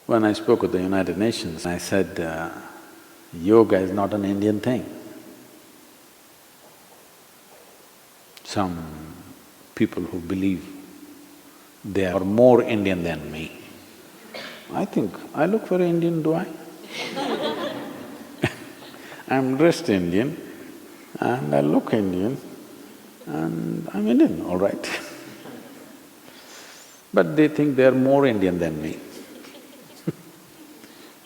When I spoke at the United Nations, I said, yoga is not an Indian thing. Some people who believe they are more Indian than me. I think, I look very Indian, do I? I'm dressed Indian and I look Indian and I'm Indian, all right. But they think they are more Indian than me.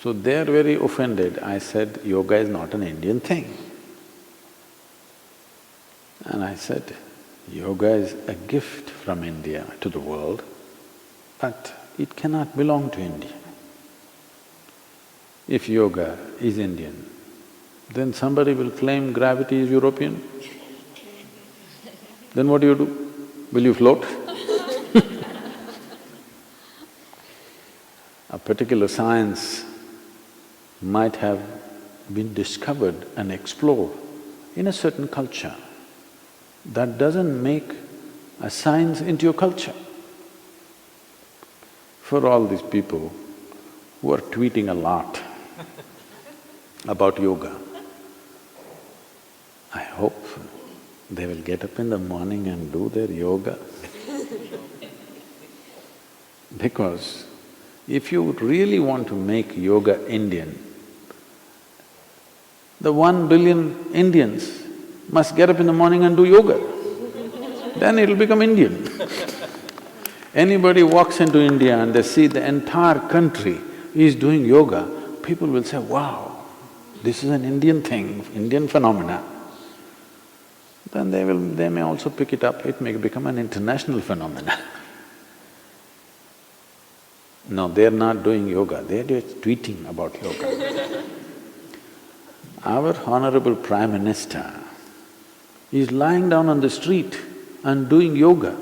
So they are very offended. I said, yoga is not an Indian thing. And I said, yoga is a gift from India to the world, but it cannot belong to India. If yoga is Indian, then somebody will claim gravity is European. Then what do? Will you float? A particular science might have been discovered and explored in a certain culture. That doesn't make a science into a culture. For all these people who are tweeting a lot about yoga, I hope they will get up in the morning and do their yoga. Because if you really want to make yoga Indian, the 1 billion Indians must get up in the morning and do yoga. Then it'll become Indian. Anybody walks into India and they see the entire country is doing yoga, people will say, wow, this is an Indian thing, Indian phenomena. Then they may also pick it up, it may become an international phenomena. No, they're not doing yoga, they're just tweeting about yoga. Our Honorable Prime Minister is lying down on the street and doing yoga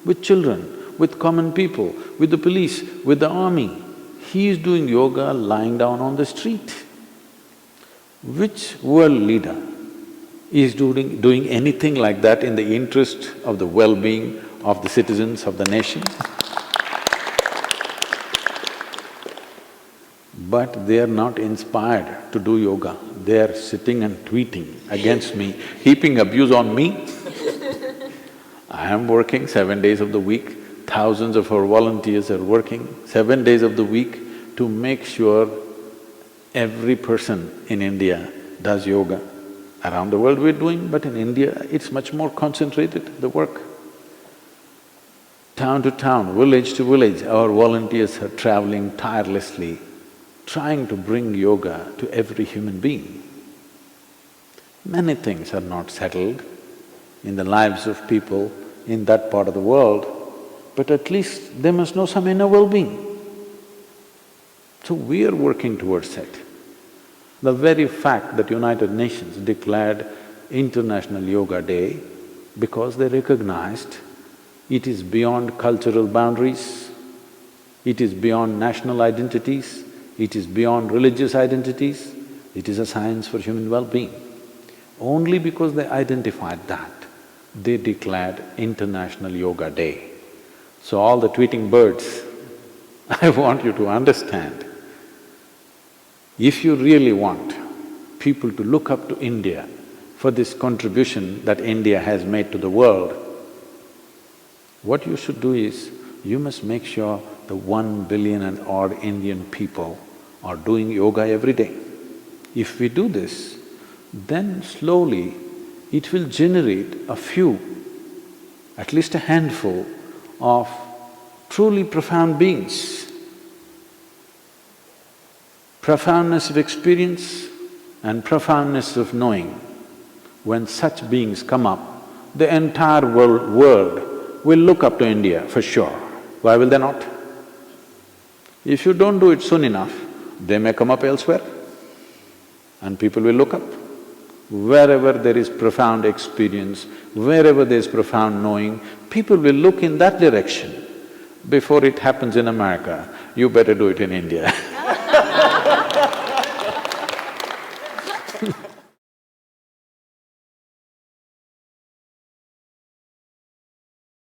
with children, with common people, with the police, with the army. He is doing yoga lying down on the street. Which world leader is doing anything like that in the interest of the well-being of the citizens of the nation? But they are not inspired to do yoga. They are sitting and tweeting against me, heaping abuse on me. I am working 7 days of the week, thousands of our volunteers are working 7 days of the week to make sure every person in India does yoga. Around the world we're doing, but in India it's much more concentrated, the work. Town to town, village to village, our volunteers are traveling tirelessly, trying to bring yoga to every human being. Many things are not settled in the lives of people in that part of the world, but at least they must know some inner well-being. So we are working towards it. The very fact that United Nations declared International Yoga Day because they recognized it is beyond cultural boundaries, it is beyond national identities, it is beyond religious identities, it is a science for human well-being. Only because they identified that, they declared International Yoga Day. So all the tweeting birds, I want you to understand, if you really want people to look up to India for this contribution that India has made to the world, what you should do is, you must make sure the 1 billion and odd Indian people are doing yoga every day. If we do this, then slowly it will generate a few, at least a handful of truly profound beings. Profoundness of experience and profoundness of knowing. When such beings come up, the entire world will look up to India for sure. Why will they not? If you don't do it soon enough, they may come up elsewhere and people will look up. Wherever there is profound experience, wherever there is profound knowing, people will look in that direction. Before it happens in America, you better do it in India